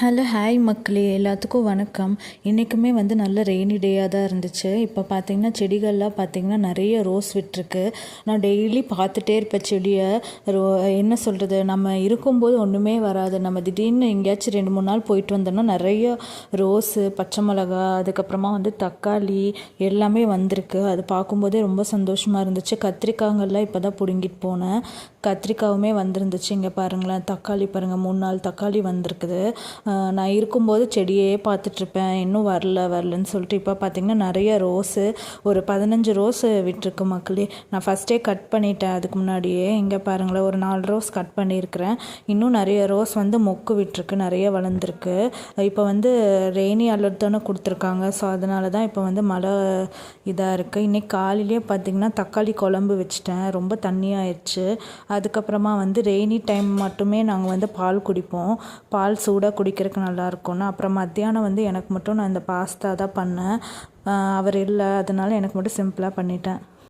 Hello hi மக்களே, எல்லாத்துக்கும் வணக்கம். இன்றைக்குமே நல்ல ரெய்னி டேயாக தான் இருந்துச்சு. இப்போ பார்த்திங்கன்னா செடிகள்லாம் பார்த்திங்கன்னா நிறைய ரோஸ் விட்டுருக்கு. நான் டெய்லி பார்த்துட்டே இருப்பேன் செடியை. என்ன சொல்கிறது, நம்ம இருக்கும்போது ஒன்றுமே வராது. நம்ம திடீர்னு எங்கேயாச்சும் 2-3 நாள் போயிட்டு வந்தோம்னா நிறைய ரோஸு, பச்சை மிளகா, அதுக்கப்புறமா தக்காளி எல்லாமே வந்திருக்கு. அது பார்க்கும்போதே ரொம்ப சந்தோஷமாக இருந்துச்சு. கத்திரிக்காய்கள்லாம் இப்போ தான் பிடுங்கிட்டு போனேன். கத்திரிக்காவுமே வந்துருந்துச்சு. இங்கே பாருங்களேன், தக்காளி பாருங்கள், 3-4 தக்காளி வந்திருக்குது. நான் இருக்கும்போது செடியே பார்த்துட்ருப்பேன், இன்னும் வரலன்னு சொல்லிட்டு. இப்போ பார்த்திங்கன்னா நிறைய ரோஸு, ஒரு 15 ரோஸு விட்டுருக்கு மக்களே. நான் ஃபஸ்ட்டே கட் பண்ணிட்டேன் அதுக்கு முன்னாடியே. இங்கே பாருங்களேன், ஒரு 4 ரோஸ் கட் பண்ணியிருக்கிறேன். இன்னும் நிறைய ரோஸ் மொக்கு விட்டுருக்கு, நிறைய வளர்ந்துருக்கு. இப்போ ரெய்னி அலர்ட் தானே கொடுத்துருக்காங்க. ஸோ அதனால தான் இப்போ மழை இதாக இருக்குது. இன்றைக்கி காலையிலே பார்த்திங்கன்னா தக்காளி குழம்பு வச்சுட்டேன். ரொம்ப தண்ணியாகிடுச்சு. அதுக்கப்புறமா ரெய்னி டைம் மட்டுமே நாங்கள் பால் குடிப்போம். பால் சூடாக குடிக்கிறதுக்கு நல்லாயிருக்கும்னு. அப்புறம் மத்தியானம் எனக்கு மட்டும் நான் இந்த பாஸ்தா தான் பண்ணேன். அவர் இல்லை, அதனால் எனக்கு மட்டும் சிம்பிளாக பண்ணிட்டேன்.